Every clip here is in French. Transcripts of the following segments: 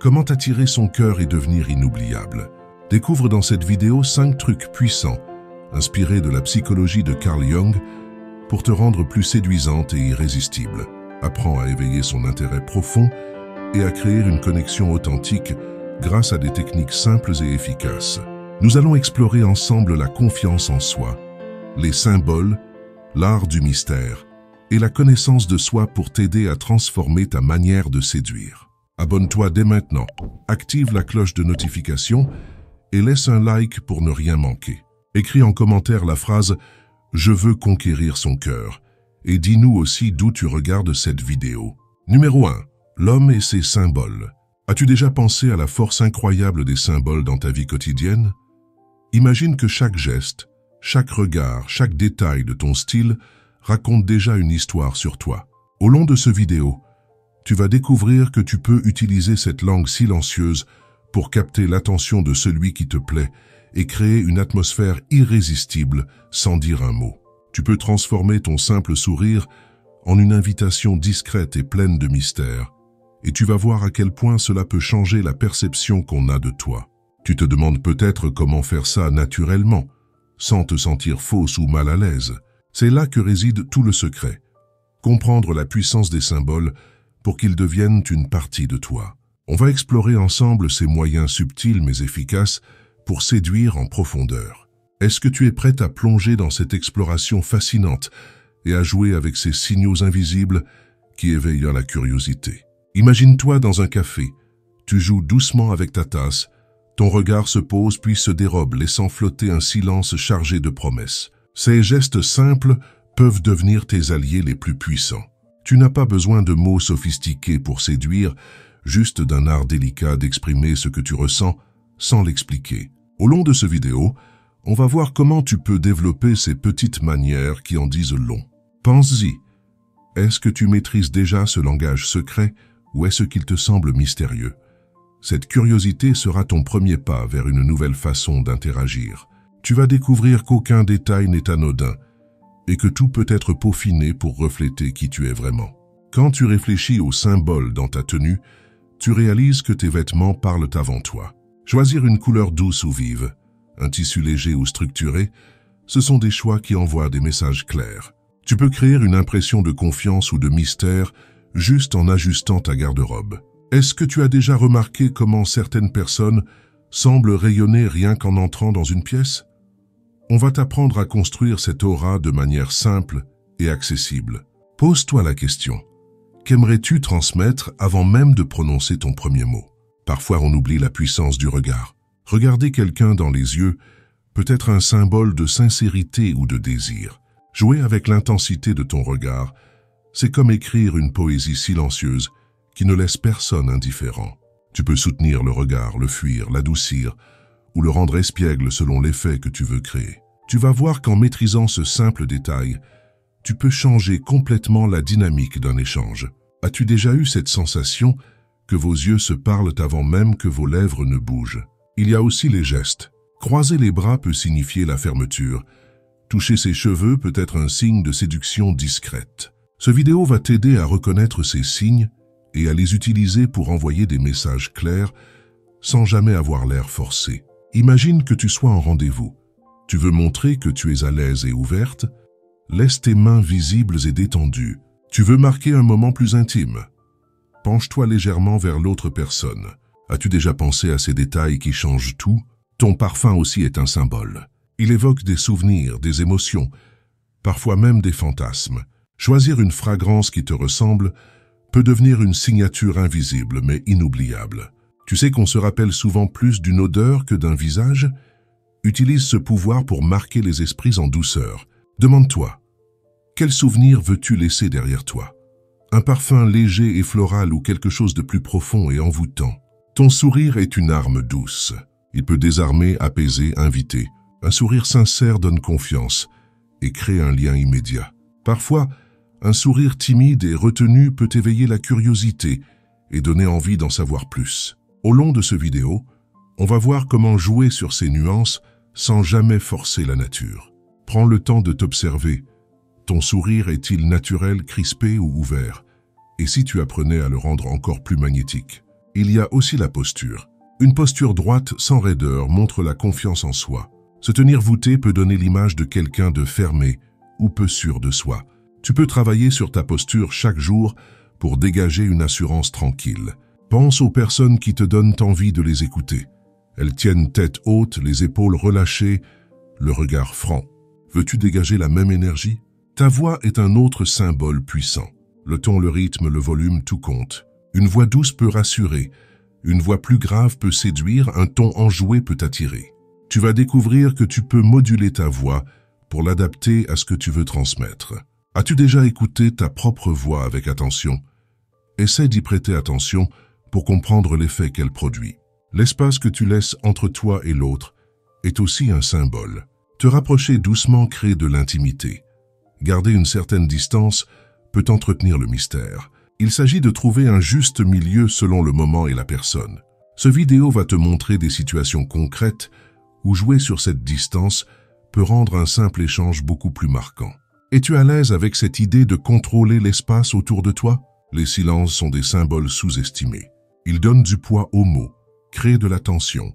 Comment attirer son cœur et devenir inoubliable? Découvre dans cette vidéo 5 trucs puissants, inspirés de la psychologie de Carl Jung, pour te rendre plus séduisante et irrésistible. Apprends à éveiller son intérêt profond et à créer une connexion authentique grâce à des techniques simples et efficaces. Nous allons explorer ensemble la confiance en soi, les symboles, l'art du mystère et la connaissance de soi pour t'aider à transformer ta manière de séduire. Abonne-toi dès maintenant, active la cloche de notification et laisse un like pour ne rien manquer. Écris en commentaire la phrase « Je veux conquérir son cœur » et dis-nous aussi d'où tu regardes cette vidéo. Numéro 1. L'homme et ses symboles. As-tu déjà pensé à la force incroyable des symboles dans ta vie quotidienne? Imagine que chaque geste, chaque regard, chaque détail de ton style raconte déjà une histoire sur toi. Au long de ce vidéo, tu vas découvrir que tu peux utiliser cette langue silencieuse pour capter l'attention de celui qui te plaît et créer une atmosphère irrésistible sans dire un mot. Tu peux transformer ton simple sourire en une invitation discrète et pleine de mystère, et tu vas voir à quel point cela peut changer la perception qu'on a de toi. Tu te demandes peut-être comment faire ça naturellement, sans te sentir fausse ou mal à l'aise. C'est là que réside tout le secret. Comprendre la puissance des symboles pour qu'ils deviennent une partie de toi. On va explorer ensemble ces moyens subtils mais efficaces pour séduire en profondeur. Est-ce que tu es prête à plonger dans cette exploration fascinante et à jouer avec ces signaux invisibles qui éveillent la curiosité? Imagine-toi dans un café. Tu joues doucement avec ta tasse. Ton regard se pose puis se dérobe, laissant flotter un silence chargé de promesses. Ces gestes simples peuvent devenir tes alliés les plus puissants. Tu n'as pas besoin de mots sophistiqués pour séduire, juste d'un art délicat d'exprimer ce que tu ressens sans l'expliquer. Au long de ce vidéo, on va voir comment tu peux développer ces petites manières qui en disent long. Pense-y. Est-ce que tu maîtrises déjà ce langage secret ou est-ce qu'il te semble mystérieux? Cette curiosité sera ton premier pas vers une nouvelle façon d'interagir. Tu vas découvrir qu'aucun détail n'est anodin et que tout peut être peaufiné pour refléter qui tu es vraiment. Quand tu réfléchis aux symboles dans ta tenue, tu réalises que tes vêtements parlent avant toi. Choisir une couleur douce ou vive, un tissu léger ou structuré, ce sont des choix qui envoient des messages clairs. Tu peux créer une impression de confiance ou de mystère juste en ajustant ta garde-robe. Est-ce que tu as déjà remarqué comment certaines personnes semblent rayonner rien qu'en entrant dans une pièce? On va t'apprendre à construire cette aura de manière simple et accessible. Pose-toi la question. Qu'aimerais-tu transmettre avant même de prononcer ton premier mot? Parfois on oublie la puissance du regard. Regarder quelqu'un dans les yeux peut être un symbole de sincérité ou de désir. Jouer avec l'intensité de ton regard, c'est comme écrire une poésie silencieuse qui ne laisse personne indifférent. Tu peux soutenir le regard, le fuir, l'adoucir ou le rendre espiègle selon l'effet que tu veux créer. Tu vas voir qu'en maîtrisant ce simple détail, tu peux changer complètement la dynamique d'un échange. As-tu déjà eu cette sensation que vos yeux se parlent avant même que vos lèvres ne bougent? Il y a aussi les gestes. Croiser les bras peut signifier la fermeture. Toucher ses cheveux peut être un signe de séduction discrète. Ce vidéo va t'aider à reconnaître ces signes et à les utiliser pour envoyer des messages clairs sans jamais avoir l'air forcé. Imagine que tu sois en rendez-vous. Tu veux montrer que tu es à l'aise et ouverte? Laisse tes mains visibles et détendues. Tu veux marquer un moment plus intime? Penche-toi légèrement vers l'autre personne. As-tu déjà pensé à ces détails qui changent tout? Ton parfum aussi est un symbole. Il évoque des souvenirs, des émotions, parfois même des fantasmes. Choisir une fragrance qui te ressemble peut devenir une signature invisible mais inoubliable. Tu sais qu'on se rappelle souvent plus d'une odeur que d'un visage? Utilise ce pouvoir pour marquer les esprits en douceur. Demande-toi, quel souvenir veux-tu laisser derrière toi? Un parfum léger et floral ou quelque chose de plus profond et envoûtant? Ton sourire est une arme douce. Il peut désarmer, apaiser, inviter. Un sourire sincère donne confiance et crée un lien immédiat. Parfois, un sourire timide et retenu peut éveiller la curiosité et donner envie d'en savoir plus. Au long de ce vidéo, on va voir comment jouer sur ces nuances sans jamais forcer la nature. Prends le temps de t'observer. Ton sourire est-il naturel, crispé ou ouvert? Et si tu apprenais à le rendre encore plus magnétique? Il y a aussi la posture. Une posture droite sans raideur montre la confiance en soi. Se tenir voûté peut donner l'image de quelqu'un de fermé ou peu sûr de soi. Tu peux travailler sur ta posture chaque jour pour dégager une assurance tranquille. Pense aux personnes qui te donnent envie de les écouter. Elles tiennent tête haute, les épaules relâchées, le regard franc. Veux-tu dégager la même énergie? Ta voix est un autre symbole puissant. Le ton, le rythme, le volume, tout compte. Une voix douce peut rassurer. Une voix plus grave peut séduire, un ton enjoué peut attirer. Tu vas découvrir que tu peux moduler ta voix pour l'adapter à ce que tu veux transmettre. As-tu déjà écouté ta propre voix avec attention? Essaie d'y prêter attention pour comprendre l'effet qu'elle produit. L'espace que tu laisses entre toi et l'autre est aussi un symbole. Te rapprocher doucement crée de l'intimité. Garder une certaine distance peut entretenir le mystère. Il s'agit de trouver un juste milieu selon le moment et la personne. Ce vidéo va te montrer des situations concrètes où jouer sur cette distance peut rendre un simple échange beaucoup plus marquant. Es-tu à l'aise avec cette idée de contrôler l'espace autour de toi? Les silences sont des symboles sous-estimés. Ils donnent du poids aux mots, créent de la tension,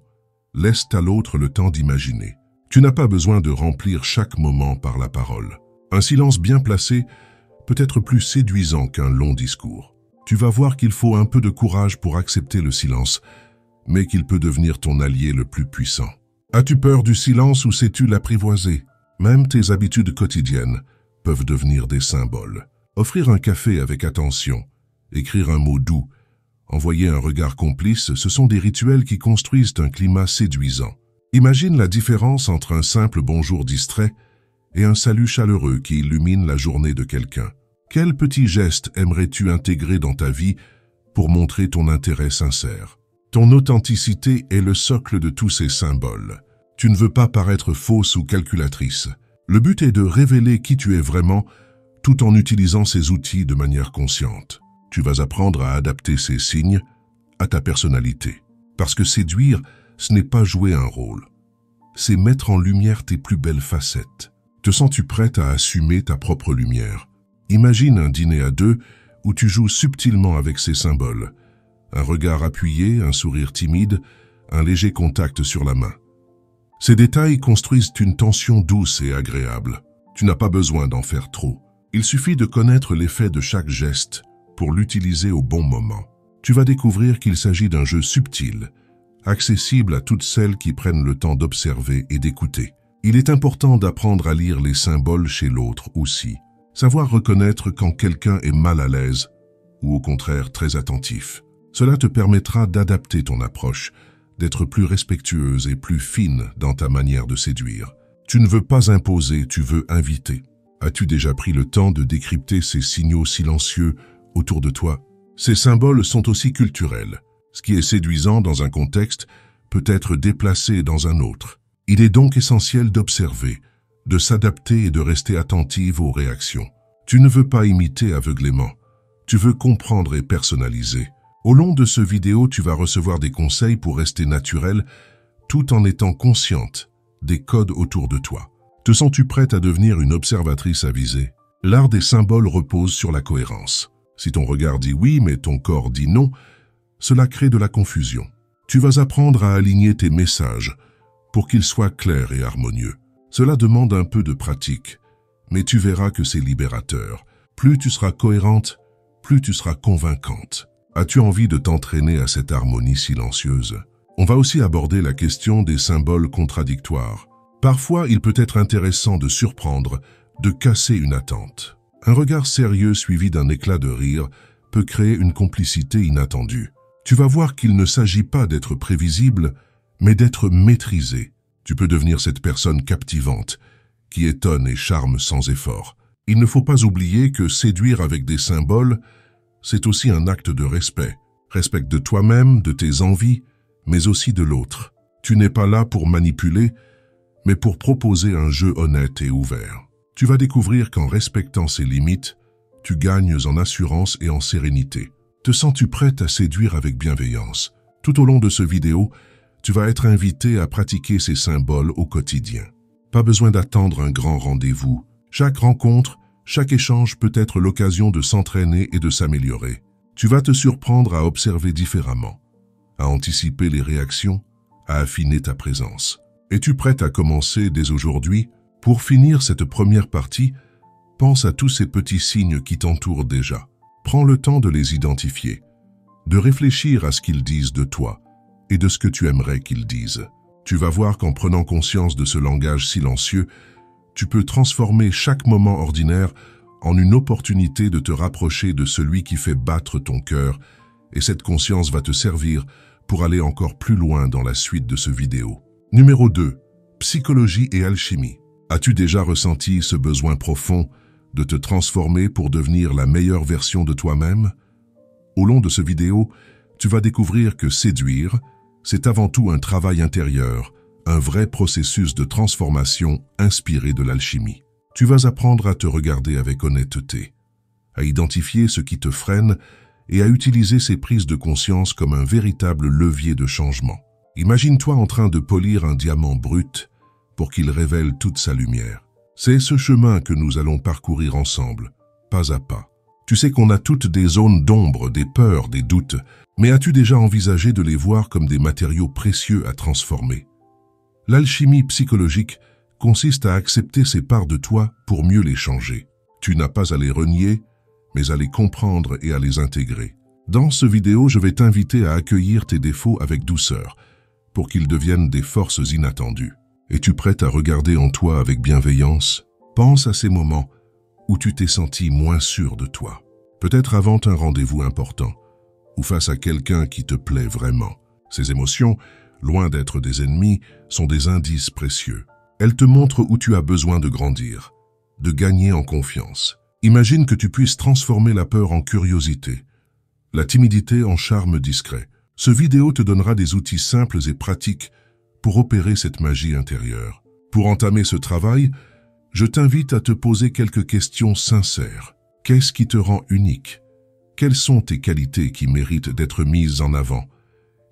laissent à l'autre le temps d'imaginer. Tu n'as pas besoin de remplir chaque moment par la parole. Un silence bien placé peut être plus séduisant qu'un long discours. Tu vas voir qu'il faut un peu de courage pour accepter le silence, mais qu'il peut devenir ton allié le plus puissant. As-tu peur du silence ou sais-tu l'apprivoiser? Même tes habitudes quotidiennes peuvent devenir des symboles. Offrir un café avec attention, écrire un mot doux, envoyer un regard complice, ce sont des rituels qui construisent un climat séduisant. Imagine la différence entre un simple bonjour distrait et un salut chaleureux qui illumine la journée de quelqu'un. Quel petit geste aimerais-tu intégrer dans ta vie pour montrer ton intérêt sincère? Ton authenticité est le socle de tous ces symboles. Tu ne veux pas paraître fausse ou calculatrice. Le but est de révéler qui tu es vraiment tout en utilisant ces outils de manière consciente. Tu vas apprendre à adapter ces signes à ta personnalité. Parce que séduire, ce n'est pas jouer un rôle. C'est mettre en lumière tes plus belles facettes. Te sens-tu prête à assumer ta propre lumière? Imagine un dîner à deux où tu joues subtilement avec ces symboles. Un regard appuyé, un sourire timide, un léger contact sur la main. Ces détails construisent une tension douce et agréable. Tu n'as pas besoin d'en faire trop. Il suffit de connaître l'effet de chaque geste pour l'utiliser au bon moment. Tu vas découvrir qu'il s'agit d'un jeu subtil, accessible à toutes celles qui prennent le temps d'observer et d'écouter. Il est important d'apprendre à lire les symboles chez l'autre aussi. Savoir reconnaître quand quelqu'un est mal à l'aise ou au contraire très attentif. Cela te permettra d'adapter ton approche, d'être plus respectueuse et plus fine dans ta manière de séduire. Tu ne veux pas imposer, tu veux inviter. As-tu déjà pris le temps de décrypter ces signaux silencieux autour de toi? Ces symboles sont aussi culturels. Ce qui est séduisant dans un contexte peut être déplacé dans un autre. Il est donc essentiel d'observer, de s'adapter et de rester attentive aux réactions. Tu ne veux pas imiter aveuglément. Tu veux comprendre et personnaliser. Au long de ce vidéo, tu vas recevoir des conseils pour rester naturel tout en étant consciente des codes autour de toi. Te sens-tu prête à devenir une observatrice avisée? L'art des symboles repose sur la cohérence. Si ton regard dit oui, mais ton corps dit non, cela crée de la confusion. Tu vas apprendre à aligner tes messages pour qu'ils soient clairs et harmonieux. Cela demande un peu de pratique, mais tu verras que c'est libérateur. Plus tu seras cohérente, plus tu seras convaincante. As-tu envie de t'entraîner à cette harmonie silencieuse? On va aussi aborder la question des symboles contradictoires. Parfois, il peut être intéressant de surprendre, de casser une attente. Un regard sérieux suivi d'un éclat de rire peut créer une complicité inattendue. Tu vas voir qu'il ne s'agit pas d'être prévisible, mais d'être maîtrisé. Tu peux devenir cette personne captivante, qui étonne et charme sans effort. Il ne faut pas oublier que séduire avec des symboles, c'est aussi un acte de respect. Respecte de toi-même, de tes envies, mais aussi de l'autre. Tu n'es pas là pour manipuler, mais pour proposer un jeu honnête et ouvert. Tu vas découvrir qu'en respectant ces limites, tu gagnes en assurance et en sérénité. Te sens-tu prête à séduire avec bienveillance? Tout au long de cette vidéo, tu vas être invité à pratiquer ces symboles au quotidien. Pas besoin d'attendre un grand rendez-vous. Chaque rencontre, chaque échange peut être l'occasion de s'entraîner et de s'améliorer. Tu vas te surprendre à observer différemment, à anticiper les réactions, à affiner ta présence. Es-tu prête à commencer dès aujourd'hui? Pour finir cette première partie, pense à tous ces petits signes qui t'entourent déjà. Prends le temps de les identifier, de réfléchir à ce qu'ils disent de toi et de ce que tu aimerais qu'ils disent. Tu vas voir qu'en prenant conscience de ce langage silencieux, tu peux transformer chaque moment ordinaire en une opportunité de te rapprocher de celui qui fait battre ton cœur, et cette conscience va te servir pour aller encore plus loin dans la suite de ce vidéo. Numéro 2. Psychologie et alchimie. As-tu déjà ressenti ce besoin profond de te transformer pour devenir la meilleure version de toi-même? Au long de ce vidéo, tu vas découvrir que séduire, c'est avant tout un travail intérieur, un vrai processus de transformation inspiré de l'alchimie. Tu vas apprendre à te regarder avec honnêteté, à identifier ce qui te freine et à utiliser ces prises de conscience comme un véritable levier de changement. Imagine-toi en train de polir un diamant brut pour qu'il révèle toute sa lumière. C'est ce chemin que nous allons parcourir ensemble, pas à pas. Tu sais qu'on a toutes des zones d'ombre, des peurs, des doutes, mais as-tu déjà envisagé de les voir comme des matériaux précieux à transformer? L'alchimie psychologique consiste à accepter ces parts de toi pour mieux les changer. Tu n'as pas à les renier, mais à les comprendre et à les intégrer. Dans ce vidéo, je vais t'inviter à accueillir tes défauts avec douceur, pour qu'ils deviennent des forces inattendues. Es-tu prête à regarder en toi avec bienveillance? Pense à ces moments où tu t'es senti moins sûr de toi. Peut-être avant un rendez-vous important, ou face à quelqu'un qui te plaît vraiment. Ces émotions, loin d'être des ennemis, sont des indices précieux. Elles te montrent où tu as besoin de grandir, de gagner en confiance. Imagine que tu puisses transformer la peur en curiosité, la timidité en charme discret. Ce vidéo te donnera des outils simples et pratiques pour opérer cette magie intérieure. Pour entamer ce travail, je t'invite à te poser quelques questions sincères. Qu'est-ce qui te rend unique? Quelles sont tes qualités qui méritent d'être mises en avant?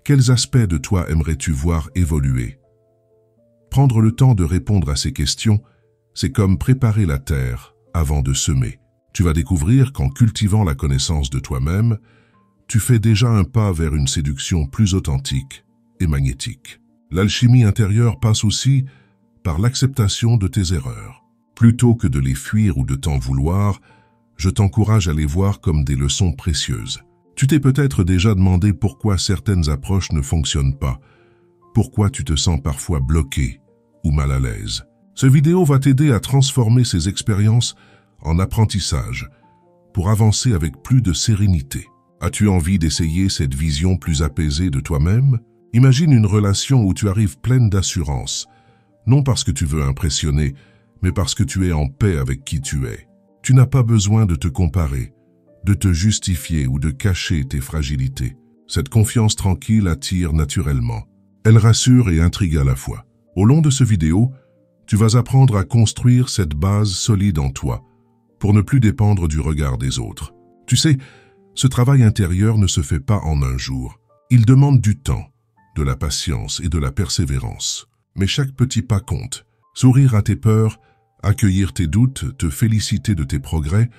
Quels aspects de toi aimerais-tu voir évoluer? Prendre le temps de répondre à ces questions, c'est comme préparer la terre avant de semer. Tu vas découvrir qu'en cultivant la connaissance de toi-même, tu fais déjà un pas vers une séduction plus authentique et magnétique. L'alchimie intérieure passe aussi par l'acceptation de tes erreurs. Plutôt que de les fuir ou de t'en vouloir, je t'encourage à les voir comme des leçons précieuses. Tu t'es peut-être déjà demandé pourquoi certaines approches ne fonctionnent pas, pourquoi tu te sens parfois bloqué ou mal à l'aise. Cette vidéo va t'aider à transformer ces expériences en apprentissage pour avancer avec plus de sérénité. As-tu envie d'essayer cette vision plus apaisée de toi-même? Imagine une relation où tu arrives pleine d'assurance, non parce que tu veux impressionner, mais parce que tu es en paix avec qui tu es. Tu n'as pas besoin de te comparer, de te justifier ou de cacher tes fragilités. Cette confiance tranquille attire naturellement. Elle rassure et intrigue à la fois. Au long de ce vidéo, tu vas apprendre à construire cette base solide en toi, pour ne plus dépendre du regard des autres. Tu sais, ce travail intérieur ne se fait pas en un jour. Il demande du temps, de la patience et de la persévérance. Mais chaque petit pas compte. Sourire à tes peurs, accueillir tes doutes, te féliciter de tes progrès,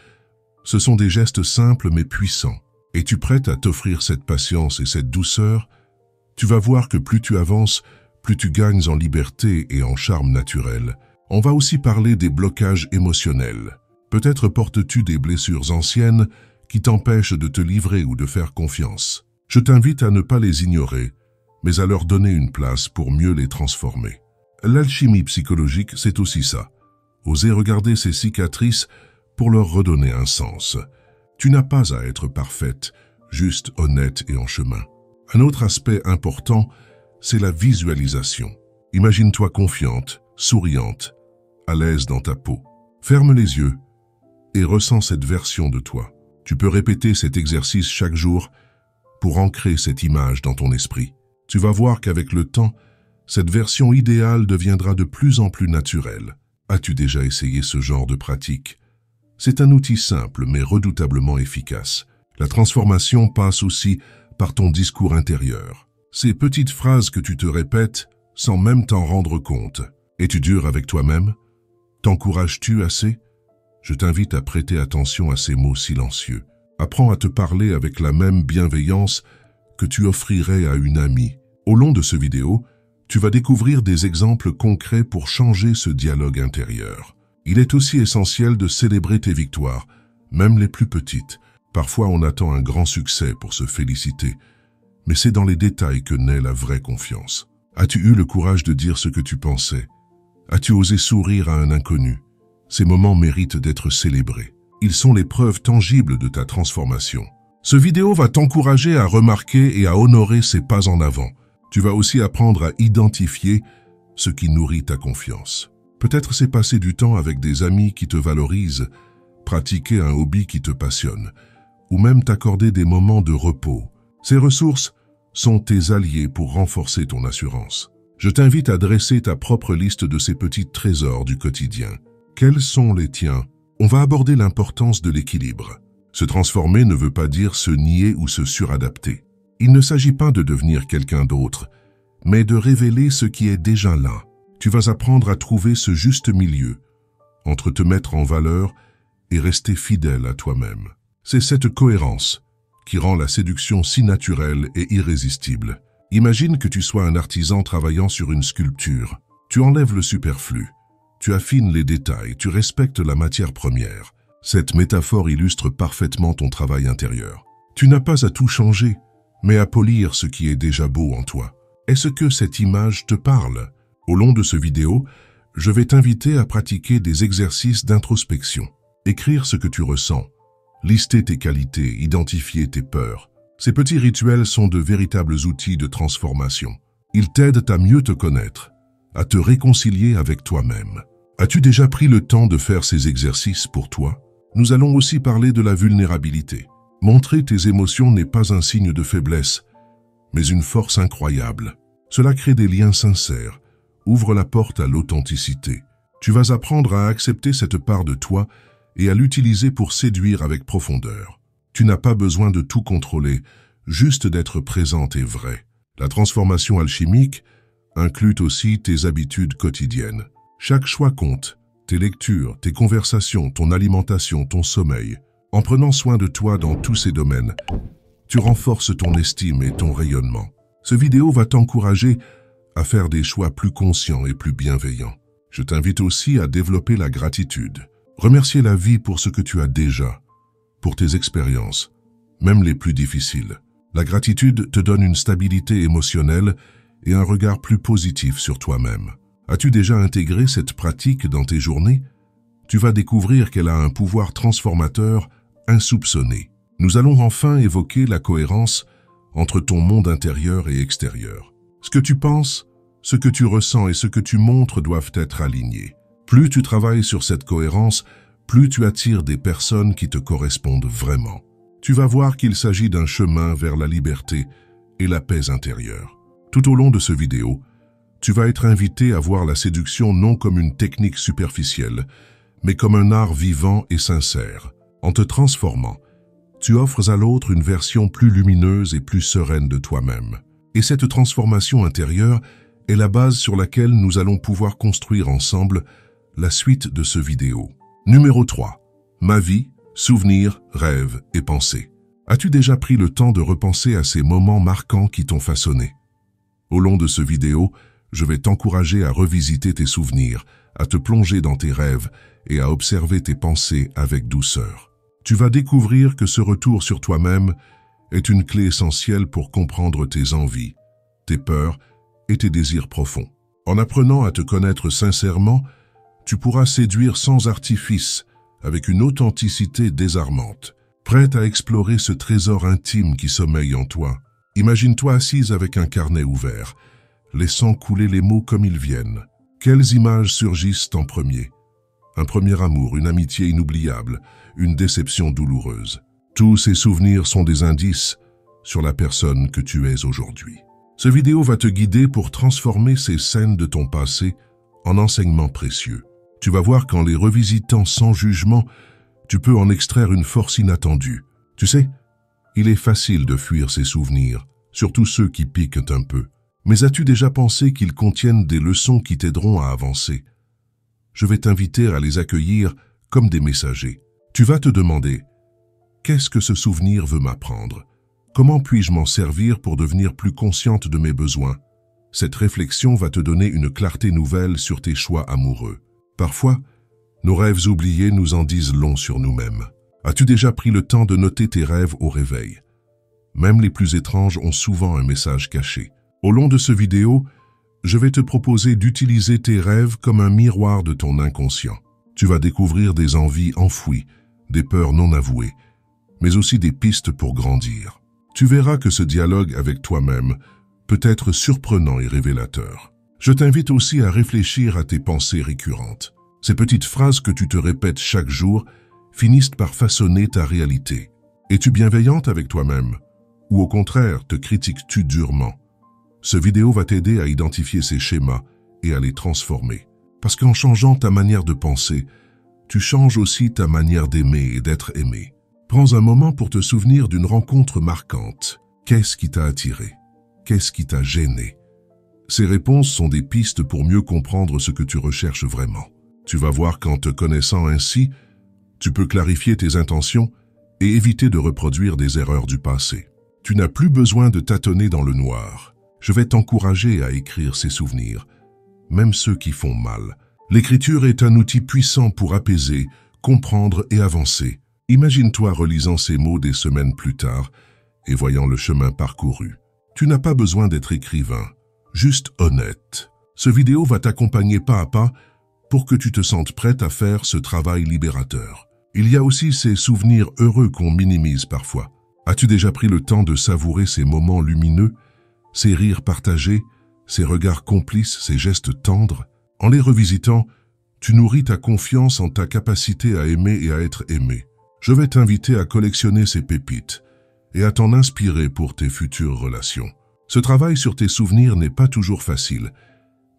ce sont des gestes simples mais puissants. Es-tu prête à t'offrir cette patience et cette douceur? Tu vas voir que plus tu avances, plus tu gagnes en liberté et en charme naturel. On va aussi parler des blocages émotionnels. Peut-être portes-tu des blessures anciennes qui t'empêchent de te livrer ou de faire confiance. Je t'invite à ne pas les ignorer, mais à leur donner une place pour mieux les transformer. L'alchimie psychologique, c'est aussi ça. Oser regarder ces cicatrices pour leur redonner un sens. Tu n'as pas à être parfaite, juste honnête et en chemin. Un autre aspect important, c'est la visualisation. Imagine-toi confiante, souriante, à l'aise dans ta peau. Ferme les yeux et ressens cette version de toi. Tu peux répéter cet exercice chaque jour pour ancrer cette image dans ton esprit. Tu vas voir qu'avec le temps, cette version idéale deviendra de plus en plus naturelle. As-tu déjà essayé ce genre de pratique? C'est un outil simple mais redoutablement efficace. La transformation passe aussi par ton discours intérieur. Ces petites phrases que tu te répètes sans même t'en rendre compte. Es-tu dur avec toi-même? T'encourages-tu assez? Je t'invite à prêter attention à ces mots silencieux. Apprends à te parler avec la même bienveillance que tu offrirais à une amie. Au long de ce vidéo, tu vas découvrir des exemples concrets pour changer ce dialogue intérieur. Il est aussi essentiel de célébrer tes victoires, même les plus petites. Parfois, on attend un grand succès pour se féliciter, mais c'est dans les détails que naît la vraie confiance. As-tu eu le courage de dire ce que tu pensais? As-tu osé sourire à un inconnu? Ces moments méritent d'être célébrés. Ils sont les preuves tangibles de ta transformation. Ce vidéo va t'encourager à remarquer et à honorer ces pas en avant. Tu vas aussi apprendre à identifier ce qui nourrit ta confiance. Peut-être c'est passer du temps avec des amis qui te valorisent, pratiquer un hobby qui te passionne, ou même t'accorder des moments de repos. Ces ressources sont tes alliés pour renforcer ton assurance. Je t'invite à dresser ta propre liste de ces petits trésors du quotidien. Quels sont les tiens? On va aborder l'importance de l'équilibre. Se transformer ne veut pas dire se nier ou se suradapter. Il ne s'agit pas de devenir quelqu'un d'autre, mais de révéler ce qui est déjà là. Tu vas apprendre à trouver ce juste milieu entre te mettre en valeur et rester fidèle à toi-même. C'est cette cohérence qui rend la séduction si naturelle et irrésistible. Imagine que tu sois un artisan travaillant sur une sculpture. Tu enlèves le superflu, tu affines les détails, tu respectes la matière première. Cette métaphore illustre parfaitement ton travail intérieur. Tu n'as pas à tout changer, mais à polir ce qui est déjà beau en toi. Est-ce que cette image te parle? Au long de ce vidéo, je vais t'inviter à pratiquer des exercices d'introspection. Écrire ce que tu ressens, lister tes qualités, identifier tes peurs. Ces petits rituels sont de véritables outils de transformation. Ils t'aident à mieux te connaître, à te réconcilier avec toi-même. As-tu déjà pris le temps de faire ces exercices pour toi? Nous allons aussi parler de la vulnérabilité. Montrer tes émotions n'est pas un signe de faiblesse, mais une force incroyable. Cela crée des liens sincères, ouvre la porte à l'authenticité. Tu vas apprendre à accepter cette part de toi et à l'utiliser pour séduire avec profondeur. Tu n'as pas besoin de tout contrôler, juste d'être présente et vraie. La transformation alchimique inclut aussi tes habitudes quotidiennes. Chaque choix compte, tes lectures, tes conversations, ton alimentation, ton sommeil. En prenant soin de toi dans tous ces domaines, tu renforces ton estime et ton rayonnement. Ce vidéo va t'encourager à faire des choix plus conscients et plus bienveillants. Je t'invite aussi à développer la gratitude. Remercier la vie pour ce que tu as déjà, pour tes expériences, même les plus difficiles. La gratitude te donne une stabilité émotionnelle et un regard plus positif sur toi-même. As-tu déjà intégré cette pratique dans tes journées? Tu vas découvrir qu'elle a un pouvoir transformateur insoupçonné. Nous allons enfin évoquer la cohérence entre ton monde intérieur et extérieur. Ce que tu penses, ce que tu ressens et ce que tu montres doivent être alignés. Plus tu travailles sur cette cohérence, plus tu attires des personnes qui te correspondent vraiment. Tu vas voir qu'il s'agit d'un chemin vers la liberté et la paix intérieure. Tout au long de ce vidéo, tu vas être invité à voir la séduction non comme une technique superficielle, mais comme un art vivant et sincère. En te transformant, tu offres à l'autre une version plus lumineuse et plus sereine de toi-même. Et cette transformation intérieure est la base sur laquelle nous allons pouvoir construire ensemble la suite de ce vidéo. Numéro 3. Ma vie, souvenirs, rêves et pensées. As-tu déjà pris le temps de repenser à ces moments marquants qui t'ont façonné? Au long de ce vidéo, je vais t'encourager à revisiter tes souvenirs, à te plonger dans tes rêves et à observer tes pensées avec douceur. Tu vas découvrir que ce retour sur toi-même est une clé essentielle pour comprendre tes envies, tes peurs et tes désirs profonds. En apprenant à te connaître sincèrement, tu pourras séduire sans artifice, avec une authenticité désarmante, prête à explorer ce trésor intime qui sommeille en toi. Imagine-toi assise avec un carnet ouvert, laissant couler les mots comme ils viennent. Quelles images surgissent en premier? Un premier amour, une amitié inoubliable, une déception douloureuse. Tous ces souvenirs sont des indices sur la personne que tu es aujourd'hui. Ce vidéo va te guider pour transformer ces scènes de ton passé en enseignements précieux. Tu vas voir qu'en les revisitant sans jugement, tu peux en extraire une force inattendue. Tu sais, il est facile de fuir ces souvenirs, surtout ceux qui piquent un peu. Mais as-tu déjà pensé qu'ils contiennent des leçons qui t'aideront à avancer? Je vais t'inviter à les accueillir comme des messagers. Tu vas te demander, qu'est-ce que ce souvenir veut m'apprendre? Comment puis-je m'en servir pour devenir plus consciente de mes besoins? Cette réflexion va te donner une clarté nouvelle sur tes choix amoureux. Parfois, nos rêves oubliés nous en disent long sur nous-mêmes. As-tu déjà pris le temps de noter tes rêves au réveil? Même les plus étranges ont souvent un message caché. Au long de cette vidéo, je vais te proposer d'utiliser tes rêves comme un miroir de ton inconscient. Tu vas découvrir des envies enfouies, des peurs non avouées, mais aussi des pistes pour grandir. Tu verras que ce dialogue avec toi-même peut être surprenant et révélateur. Je t'invite aussi à réfléchir à tes pensées récurrentes. Ces petites phrases que tu te répètes chaque jour finissent par façonner ta réalité. Es-tu bienveillante avec toi-même? Ou au contraire, te critiques-tu durement? Ce vidéo va t'aider à identifier ces schémas et à les transformer. Parce qu'en changeant ta manière de penser, tu changes aussi ta manière d'aimer et d'être aimé. Prends un moment pour te souvenir d'une rencontre marquante. Qu'est-ce qui t'a attiré? Qu'est-ce qui t'a gêné? Ces réponses sont des pistes pour mieux comprendre ce que tu recherches vraiment. Tu vas voir qu'en te connaissant ainsi, tu peux clarifier tes intentions et éviter de reproduire des erreurs du passé. Tu n'as plus besoin de tâtonner dans le noir. Je vais t'encourager à écrire ces souvenirs, même ceux qui font mal. L'écriture est un outil puissant pour apaiser, comprendre et avancer. Imagine-toi relisant ces mots des semaines plus tard et voyant le chemin parcouru. Tu n'as pas besoin d'être écrivain, juste honnête. Ce vidéo va t'accompagner pas à pas pour que tu te sentes prête à faire ce travail libérateur. Il y a aussi ces souvenirs heureux qu'on minimise parfois. As-tu déjà pris le temps de savourer ces moments lumineux, ces rires partagés, ces regards complices, ces gestes tendres? En les revisitant, tu nourris ta confiance en ta capacité à aimer et à être aimé. Je vais t'inviter à collectionner ces pépites et à t'en inspirer pour tes futures relations. Ce travail sur tes souvenirs n'est pas toujours facile,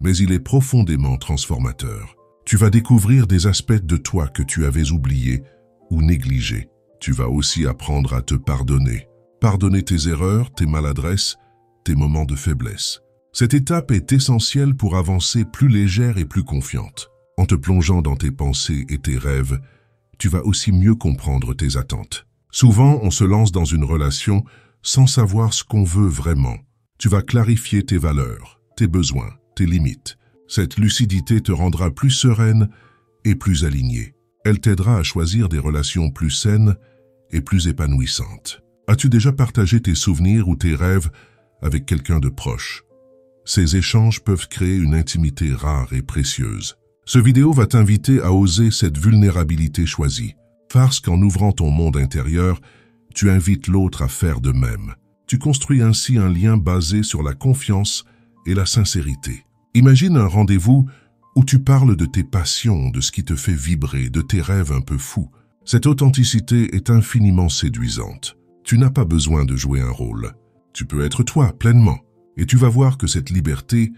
mais il est profondément transformateur. Tu vas découvrir des aspects de toi que tu avais oubliés ou négligés. Tu vas aussi apprendre à te pardonner. Pardonner tes erreurs, tes maladresses, tes moments de faiblesse. Cette étape est essentielle pour avancer plus légère et plus confiante. En te plongeant dans tes pensées et tes rêves, tu vas aussi mieux comprendre tes attentes. Souvent, on se lance dans une relation sans savoir ce qu'on veut vraiment. Tu vas clarifier tes valeurs, tes besoins, tes limites. Cette lucidité te rendra plus sereine et plus alignée. Elle t'aidera à choisir des relations plus saines et plus épanouissantes. As-tu déjà partagé tes souvenirs ou tes rêves avec quelqu'un de proche? Ces échanges peuvent créer une intimité rare et précieuse. Ce vidéo va t'inviter à oser cette vulnérabilité choisie. Parce qu'en ouvrant ton monde intérieur, tu invites l'autre à faire de même. Tu construis ainsi un lien basé sur la confiance et la sincérité. Imagine un rendez-vous où tu parles de tes passions, de ce qui te fait vibrer, de tes rêves un peu fous. Cette authenticité est infiniment séduisante. Tu n'as pas besoin de jouer un rôle. Tu peux être toi pleinement. Et tu vas voir que cette liberté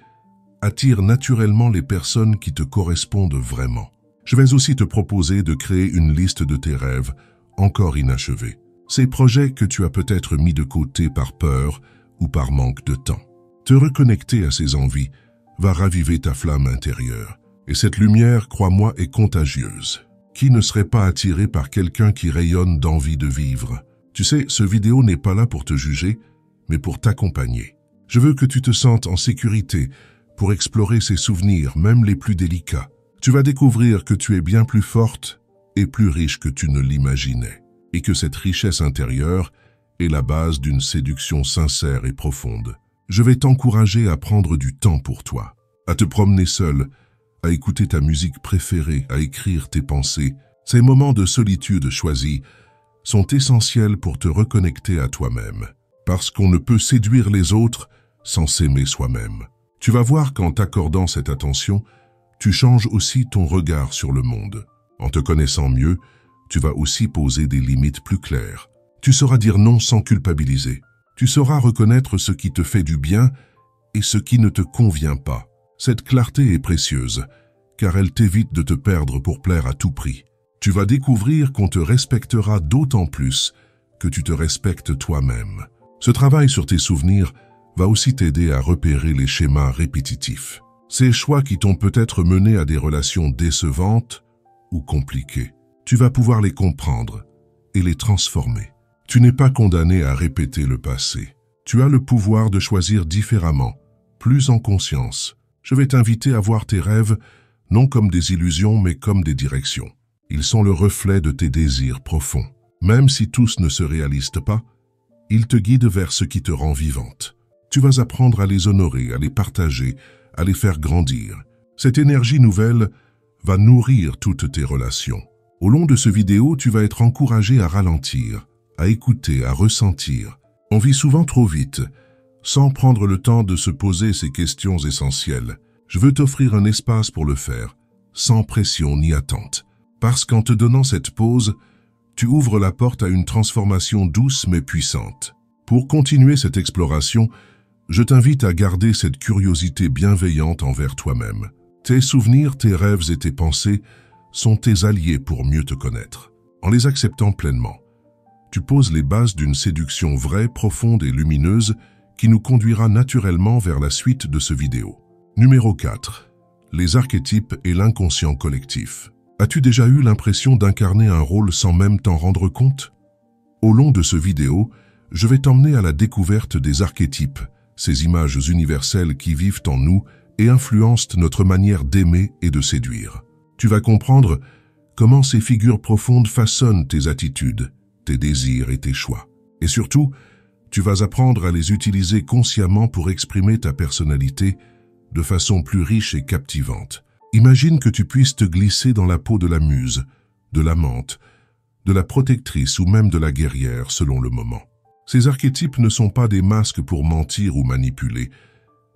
attire naturellement les personnes qui te correspondent vraiment. Je vais aussi te proposer de créer une liste de tes rêves encore inachevés. Ces projets que tu as peut-être mis de côté par peur ou par manque de temps. Te reconnecter à ces envies va raviver ta flamme intérieure. Et cette lumière, crois-moi, est contagieuse. Qui ne serait pas attiré par quelqu'un qui rayonne d'envie de vivre? Tu sais, ce vidéo n'est pas là pour te juger, mais pour t'accompagner. Je veux que tu te sentes en sécurité pour explorer ces souvenirs, même les plus délicats. Tu vas découvrir que tu es bien plus forte et plus riche que tu ne l'imaginais, et que cette richesse intérieure est la base d'une séduction sincère et profonde. Je vais t'encourager à prendre du temps pour toi, à te promener seul, à écouter ta musique préférée, à écrire tes pensées. Ces moments de solitude choisis sont essentiels pour te reconnecter à toi-même, parce qu'on ne peut séduire les autres sans s'aimer soi-même. Tu vas voir qu'en t'accordant cette attention, tu changes aussi ton regard sur le monde. En te connaissant mieux, tu vas aussi poser des limites plus claires. Tu sauras dire non sans culpabiliser. Tu sauras reconnaître ce qui te fait du bien et ce qui ne te convient pas. Cette clarté est précieuse, car elle t'évite de te perdre pour plaire à tout prix. Tu vas découvrir qu'on te respectera d'autant plus que tu te respectes toi-même. Ce travail sur tes souvenirs va aussi t'aider à repérer les schémas répétitifs. Ces choix qui t'ont peut-être mené à des relations décevantes ou compliquées. Tu vas pouvoir les comprendre et les transformer. Tu n'es pas condamné à répéter le passé. Tu as le pouvoir de choisir différemment, plus en conscience. Je vais t'inviter à voir tes rêves non comme des illusions mais comme des directions. Ils sont le reflet de tes désirs profonds. Même si tous ne se réalisent pas, ils te guident vers ce qui te rend vivante. Tu vas apprendre à les honorer, à les partager, à les faire grandir. Cette énergie nouvelle va nourrir toutes tes relations. Au long de ce vidéo, tu vas être encouragé à ralentir, à écouter, à ressentir. On vit souvent trop vite, sans prendre le temps de se poser ces questions essentielles. Je veux t'offrir un espace pour le faire, sans pression ni attente. Parce qu'en te donnant cette pause, tu ouvres la porte à une transformation douce mais puissante. Pour continuer cette exploration, je t'invite à garder cette curiosité bienveillante envers toi-même. Tes souvenirs, tes rêves et tes pensées sont tes alliés pour mieux te connaître. En les acceptant pleinement, tu poses les bases d'une séduction vraie, profonde et lumineuse qui nous conduira naturellement vers la suite de ce vidéo. Numéro 4. Les archétypes et l'inconscient collectif. As-tu déjà eu l'impression d'incarner un rôle sans même t'en rendre compte? Au long de ce vidéo, je vais t'emmener à la découverte des archétypes, ces images universelles qui vivent en nous et influencent notre manière d'aimer et de séduire. Tu vas comprendre comment ces figures profondes façonnent tes attitudes, tes désirs et tes choix. Et surtout, tu vas apprendre à les utiliser consciemment pour exprimer ta personnalité de façon plus riche et captivante. Imagine que tu puisses te glisser dans la peau de la muse, de l'amante, de la protectrice ou même de la guerrière selon le moment. Ces archétypes ne sont pas des masques pour mentir ou manipuler,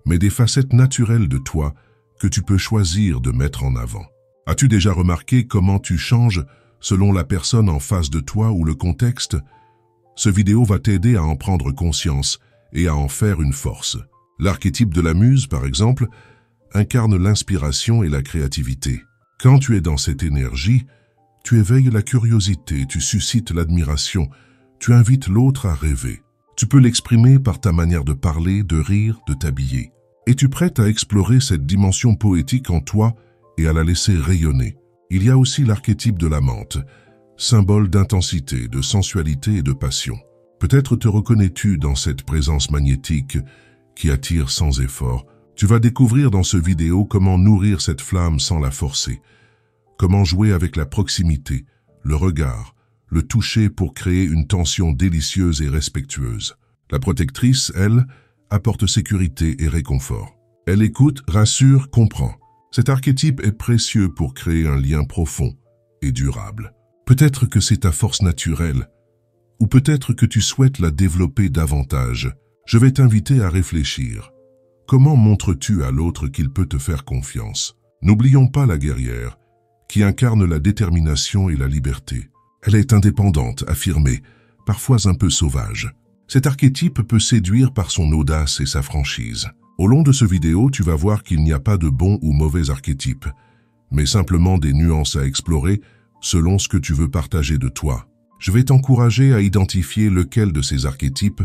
mais des facettes naturelles de toi que tu peux choisir de mettre en avant. As-tu déjà remarqué comment tu changes selon la personne en face de toi ou le contexte? Ce vidéo va t'aider à en prendre conscience et à en faire une force. L'archétype de la muse, par exemple, incarne l'inspiration et la créativité. Quand tu es dans cette énergie, tu éveilles la curiosité, tu suscites l'admiration, tu invites l'autre à rêver. Tu peux l'exprimer par ta manière de parler, de rire, de t'habiller. Es-tu prête à explorer cette dimension poétique en toi et à la laisser rayonner? Il y a aussi l'archétype de l'amante, symbole d'intensité, de sensualité et de passion. Peut-être te reconnais-tu dans cette présence magnétique qui attire sans effort. Tu vas découvrir dans ce vidéo comment nourrir cette flamme sans la forcer, comment jouer avec la proximité, le regard, le toucher pour créer une tension délicieuse et respectueuse. La protectrice, elle, apporte sécurité et réconfort. Elle écoute, rassure, comprend. Cet archétype est précieux pour créer un lien profond et durable. Peut-être que c'est ta force naturelle, ou peut-être que tu souhaites la développer davantage. Je vais t'inviter à réfléchir. Comment montres-tu à l'autre qu'il peut te faire confiance? N'oublions pas la guerrière, qui incarne la détermination et la liberté. Elle est indépendante, affirmée, parfois un peu sauvage. Cet archétype peut séduire par son audace et sa franchise. Au long de ce vidéo, tu vas voir qu'il n'y a pas de bon ou mauvais archétype, mais simplement des nuances à explorer selon ce que tu veux partager de toi. Je vais t'encourager à identifier lequel de ces archétypes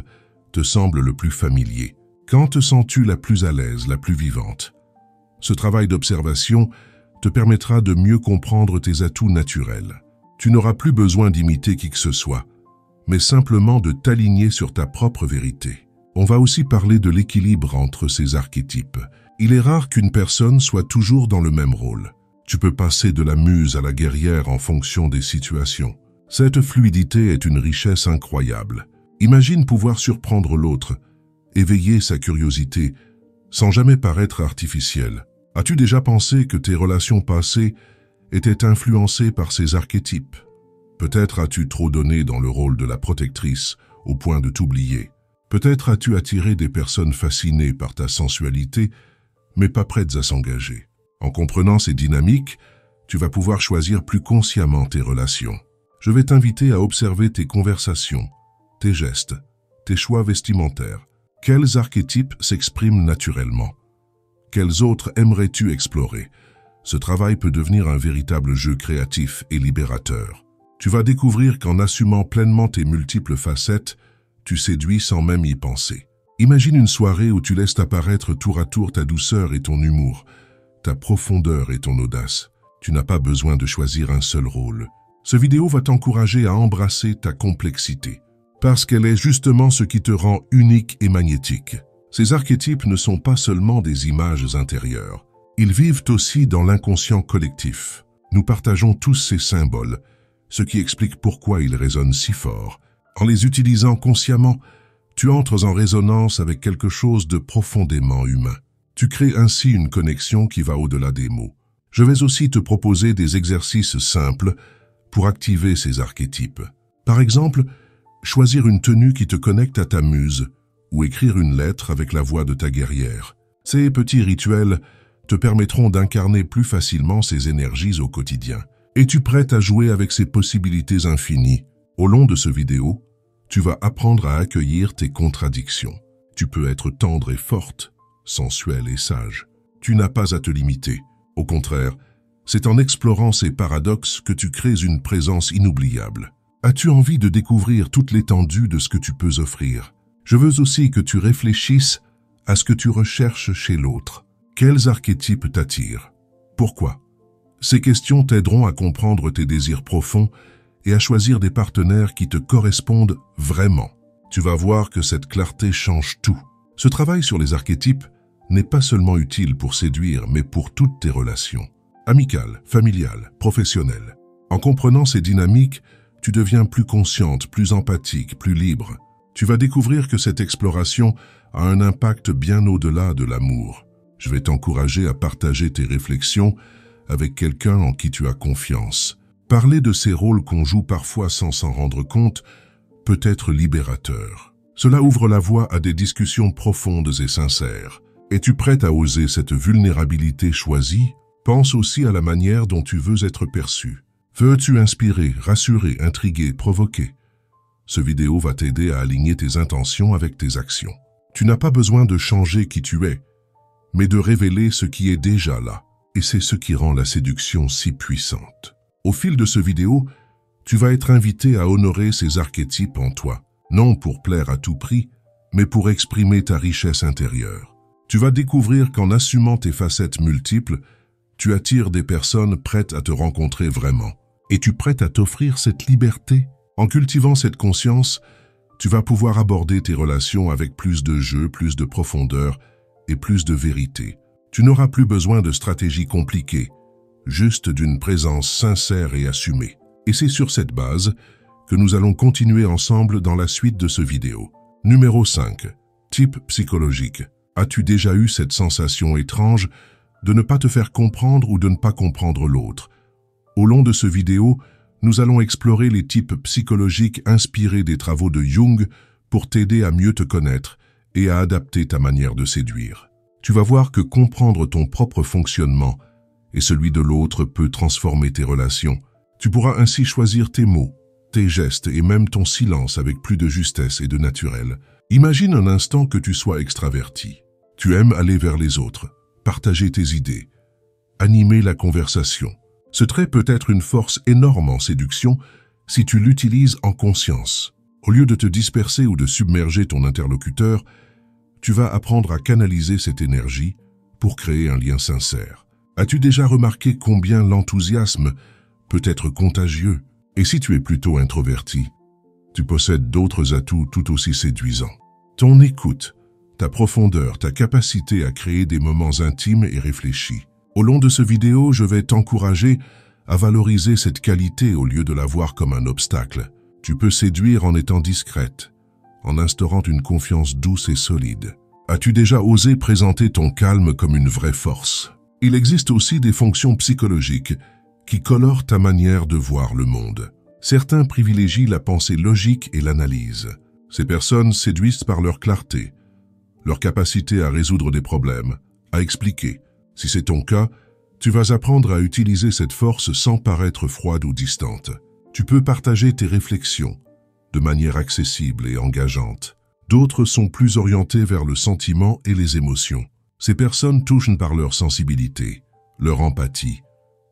te semble le plus familier. Quand te sens-tu la plus à l'aise, la plus vivante? Ce travail d'observation te permettra de mieux comprendre tes atouts naturels. Tu n'auras plus besoin d'imiter qui que ce soit, mais simplement de t'aligner sur ta propre vérité. On va aussi parler de l'équilibre entre ces archétypes. Il est rare qu'une personne soit toujours dans le même rôle. Tu peux passer de la muse à la guerrière en fonction des situations. Cette fluidité est une richesse incroyable. Imagine pouvoir surprendre l'autre, éveiller sa curiosité, sans jamais paraître artificiel. As-tu déjà pensé que tes relations passées étaient influencées par ces archétypes? Peut-être as-tu trop donné dans le rôle de la protectrice, au point de t'oublier. Peut-être as-tu attiré des personnes fascinées par ta sensualité, mais pas prêtes à s'engager. En comprenant ces dynamiques, tu vas pouvoir choisir plus consciemment tes relations. Je vais t'inviter à observer tes conversations, tes gestes, tes choix vestimentaires. Quels archétypes s'expriment naturellement? Quels autres aimerais-tu explorer? Ce travail peut devenir un véritable jeu créatif et libérateur. Tu vas découvrir qu'en assumant pleinement tes multiples facettes, tu séduis sans même y penser. Imagine une soirée où tu laisses apparaître tour à tour ta douceur et ton humour, ta profondeur et ton audace. Tu n'as pas besoin de choisir un seul rôle. Ce vidéo va t'encourager à embrasser ta complexité, parce qu'elle est justement ce qui te rend unique et magnétique. Ces archétypes ne sont pas seulement des images intérieures. Ils vivent aussi dans l'inconscient collectif. Nous partageons tous ces symboles, ce qui explique pourquoi ils résonnent si fort. En les utilisant consciemment, tu entres en résonance avec quelque chose de profondément humain. Tu crées ainsi une connexion qui va au-delà des mots. Je vais aussi te proposer des exercices simples pour activer ces archétypes. Par exemple, choisir une tenue qui te connecte à ta muse ou écrire une lettre avec la voix de ta guerrière. Ces petits rituels te permettront d'incarner plus facilement ces énergies au quotidien. Es-tu prête à jouer avec ces possibilités infinies? Au long de ce vidéo, tu vas apprendre à accueillir tes contradictions. Tu peux être tendre et forte, sensuelle et sage. Tu n'as pas à te limiter. Au contraire, c'est en explorant ces paradoxes que tu crées une présence inoubliable. As-tu envie de découvrir toute l'étendue de ce que tu peux offrir? Je veux aussi que tu réfléchisses à ce que tu recherches chez l'autre. Quels archétypes t'attirent? Pourquoi? Ces questions t'aideront à comprendre tes désirs profonds et à choisir des partenaires qui te correspondent vraiment. Tu vas voir que cette clarté change tout. Ce travail sur les archétypes n'est pas seulement utile pour séduire, mais pour toutes tes relations. Amicales, familiales, professionnelles. En comprenant ces dynamiques, tu deviens plus consciente, plus empathique, plus libre. Tu vas découvrir que cette exploration a un impact bien au-delà de l'amour. Je vais t'encourager à partager tes réflexions avec quelqu'un en qui tu as confiance. Parler de ces rôles qu'on joue parfois sans s'en rendre compte peut être libérateur. Cela ouvre la voie à des discussions profondes et sincères. Es-tu prête à oser cette vulnérabilité choisie? Pense aussi à la manière dont tu veux être perçu. Veux-tu inspirer, rassurer, intriguer, provoquer? Ce vidéo va t'aider à aligner tes intentions avec tes actions. Tu n'as pas besoin de changer qui tu es, mais de révéler ce qui est déjà là. Et c'est ce qui rend la séduction si puissante. Au fil de ce vidéo, tu vas être invité à honorer ces archétypes en toi, non pour plaire à tout prix, mais pour exprimer ta richesse intérieure. Tu vas découvrir qu'en assumant tes facettes multiples, tu attires des personnes prêtes à te rencontrer vraiment. Es-tu prête à t'offrir cette liberté? En cultivant cette conscience, tu vas pouvoir aborder tes relations avec plus de jeu, plus de profondeur et plus de vérité. Tu n'auras plus besoin de stratégies compliquées, juste d'une présence sincère et assumée. Et c'est sur cette base que nous allons continuer ensemble dans la suite de ce vidéo. Numéro 5. Type psychologique. As-tu déjà eu cette sensation étrange de ne pas te faire comprendre ou de ne pas comprendre l'autre? Au long de ce vidéo, nous allons explorer les types psychologiques inspirés des travaux de Jung pour t'aider à mieux te connaître et à adapter ta manière de séduire. Tu vas voir que comprendre ton propre fonctionnement et celui de l'autre peut transformer tes relations. Tu pourras ainsi choisir tes mots, tes gestes et même ton silence avec plus de justesse et de naturel. Imagine un instant que tu sois extraverti. Tu aimes aller vers les autres, partager tes idées, animer la conversation. Ce trait peut être une force énorme en séduction si tu l'utilises en conscience. Au lieu de te disperser ou de submerger ton interlocuteur, tu vas apprendre à canaliser cette énergie pour créer un lien sincère. As-tu déjà remarqué combien l'enthousiasme peut être contagieux? Et si tu es plutôt introverti, tu possèdes d'autres atouts tout aussi séduisants. Ton écoute, ta profondeur, ta capacité à créer des moments intimes et réfléchis. Au long de ce vidéo, je vais t'encourager à valoriser cette qualité au lieu de la voir comme un obstacle. Tu peux séduire en étant discrète, en instaurant une confiance douce et solide. As-tu déjà osé présenter ton calme comme une vraie force? Il existe aussi des fonctions psychologiques qui colorent ta manière de voir le monde. Certains privilégient la pensée logique et l'analyse. Ces personnes séduisent par leur clarté, leur capacité à résoudre des problèmes, à expliquer. Si c'est ton cas, tu vas apprendre à utiliser cette force sans paraître froide ou distante. Tu peux partager tes réflexions de manière accessible et engageante. D'autres sont plus orientés vers le sentiment et les émotions. Ces personnes touchent par leur sensibilité, leur empathie,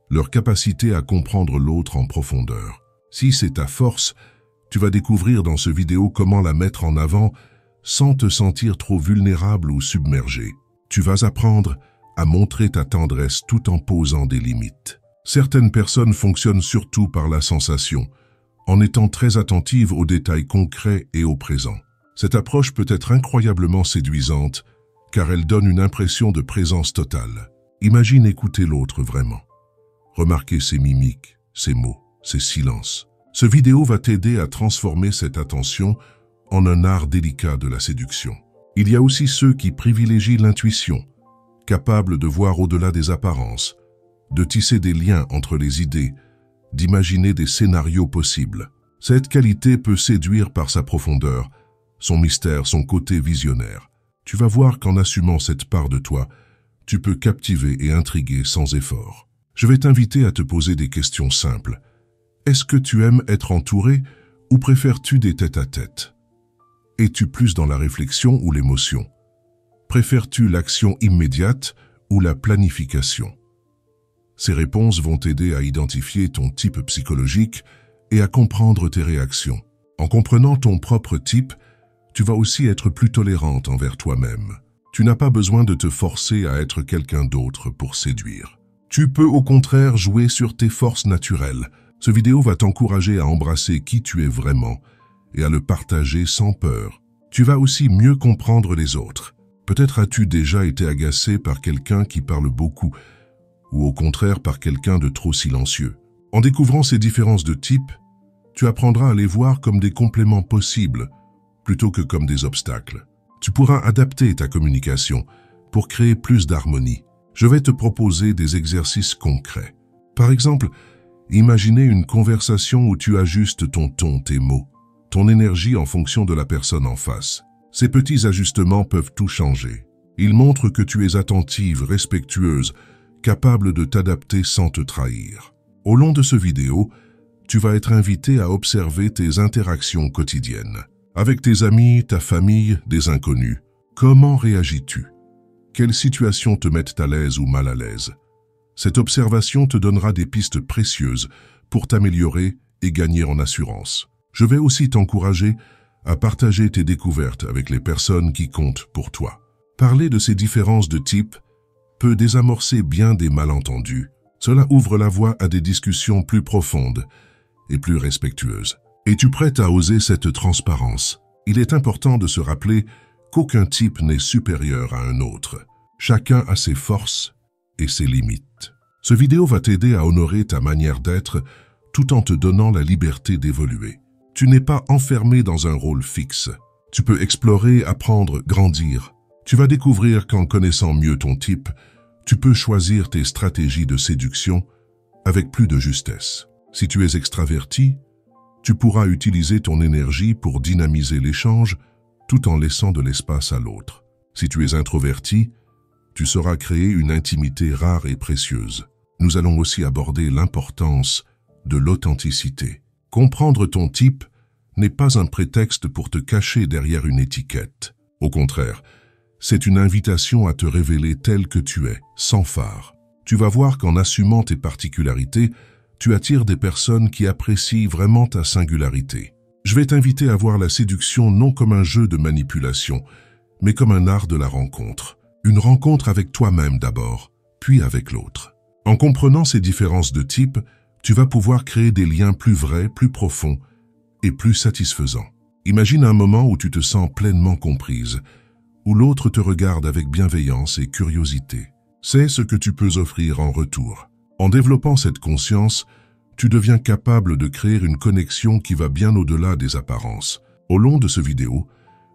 leur capacité à comprendre l'autre en profondeur. Si c'est ta force, tu vas découvrir dans ce vidéo comment la mettre en avant sans te sentir trop vulnérable ou submergé. Tu vas apprendre à montrer ta tendresse tout en posant des limites. Certaines personnes fonctionnent surtout par la sensation, en étant très attentive aux détails concrets et au présent. Cette approche peut être incroyablement séduisante, car elle donne une impression de présence totale. Imagine écouter l'autre vraiment. Remarquez ses mimiques, ses mots, ses silences. Ce vidéo va t'aider à transformer cette attention en un art délicat de la séduction. Il y a aussi ceux qui privilégient l'intuition, capables de voir au-delà des apparences, de tisser des liens entre les idées, d'imaginer des scénarios possibles. Cette qualité peut séduire par sa profondeur, son mystère, son côté visionnaire. Tu vas voir qu'en assumant cette part de toi, tu peux captiver et intriguer sans effort. Je vais t'inviter à te poser des questions simples. Est-ce que tu aimes être entouré ou préfères-tu des tête-à-tête? Es-tu plus dans la réflexion ou l'émotion? Préfères-tu l'action immédiate ou la planification? Ces réponses vont t'aider à identifier ton type psychologique et à comprendre tes réactions. En comprenant ton propre type, tu vas aussi être plus tolérante envers toi-même. Tu n'as pas besoin de te forcer à être quelqu'un d'autre pour séduire. Tu peux au contraire jouer sur tes forces naturelles. Ce vidéo va t'encourager à embrasser qui tu es vraiment et à le partager sans peur. Tu vas aussi mieux comprendre les autres. Peut-être as-tu déjà été agacé par quelqu'un qui parle beaucoup ou au contraire par quelqu'un de trop silencieux. En découvrant ces différences de type, tu apprendras à les voir comme des compléments possibles plutôt que comme des obstacles. Tu pourras adapter ta communication pour créer plus d'harmonie. Je vais te proposer des exercices concrets. Par exemple, imaginez une conversation où tu ajustes ton ton, tes mots, ton énergie en fonction de la personne en face. Ces petits ajustements peuvent tout changer. Ils montrent que tu es attentive, respectueuse, capable de t'adapter sans te trahir. Au long de ce vidéo, tu vas être invité à observer tes interactions quotidiennes. Avec tes amis, ta famille, des inconnus. Comment réagis-tu? Quelles situations te mettent à l'aise ou mal à l'aise? Cette observation te donnera des pistes précieuses pour t'améliorer et gagner en assurance. Je vais aussi t'encourager à partager tes découvertes avec les personnes qui comptent pour toi. Parler de ces différences de type peut désamorcer bien des malentendus. Cela ouvre la voie à des discussions plus profondes et plus respectueuses. Es-tu prête à oser cette transparence? Il est important de se rappeler qu'aucun type n'est supérieur à un autre. Chacun a ses forces et ses limites. Ce vidéo va t'aider à honorer ta manière d'être tout en te donnant la liberté d'évoluer. Tu n'es pas enfermé dans un rôle fixe. Tu peux explorer, apprendre, grandir. Tu vas découvrir qu'en connaissant mieux ton type, tu peux choisir tes stratégies de séduction avec plus de justesse. Si tu es extraverti, tu pourras utiliser ton énergie pour dynamiser l'échange tout en laissant de l'espace à l'autre. Si tu es introverti, tu sauras créer une intimité rare et précieuse. Nous allons aussi aborder l'importance de l'authenticité. Comprendre ton type n'est pas un prétexte pour te cacher derrière une étiquette. Au contraire, c'est une invitation à te révéler tel que tu es, sans phare. Tu vas voir qu'en assumant tes particularités, tu attires des personnes qui apprécient vraiment ta singularité. Je vais t'inviter à voir la séduction non comme un jeu de manipulation, mais comme un art de la rencontre. Une rencontre avec toi-même d'abord, puis avec l'autre. En comprenant ces différences de type, tu vas pouvoir créer des liens plus vrais, plus profonds et plus satisfaisants. Imagine un moment où tu te sens pleinement comprise, où l'autre te regarde avec bienveillance et curiosité. C'est ce que tu peux offrir en retour. En développant cette conscience, tu deviens capable de créer une connexion qui va bien au-delà des apparences. Au long de ce vidéo,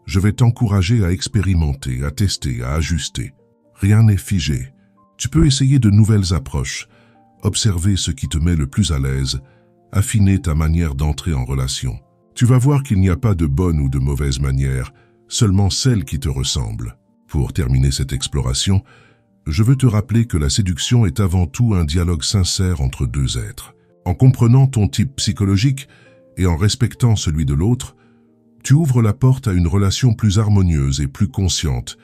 je vais t'encourager à expérimenter, à tester, à ajuster. Rien n'est figé. Tu peux essayer de nouvelles approches, observer ce qui te met le plus à l'aise, affiner ta manière d'entrer en relation. Tu vas voir qu'il n'y a pas de bonne ou de mauvaise manière, seulement celle qui te ressemble. Pour terminer cette exploration, je veux te rappeler que la séduction est avant tout un dialogue sincère entre deux êtres. En comprenant ton type psychologique et en respectant celui de l'autre, tu ouvres la porte à une relation plus harmonieuse et plus consciente,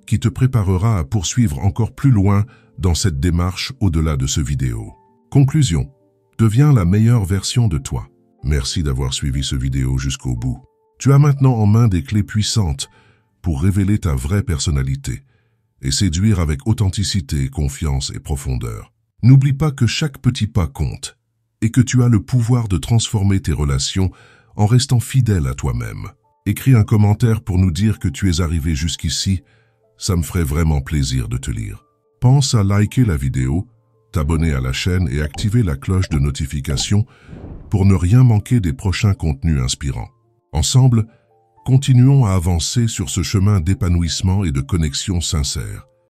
qui te préparera à poursuivre encore plus loin dans cette démarche au-delà de ce vidéo. Conclusion. Deviens la meilleure version de toi. Merci d'avoir suivi ce vidéo jusqu'au bout. Tu as maintenant en main des clés puissantes pour révéler ta vraie personnalité et séduire avec authenticité, confiance et profondeur. N'oublie pas que chaque petit pas compte et que tu as le pouvoir de transformer tes relations en restant fidèle à toi-même. Écris un commentaire pour nous dire que tu es arrivé jusqu'ici, ça me ferait vraiment plaisir de te lire. Pense à liker la vidéo, t'abonner à la chaîne et activer la cloche de notification pour ne rien manquer des prochains contenus inspirants. Ensemble, continuons à avancer sur ce chemin d'épanouissement et de connexion sincère.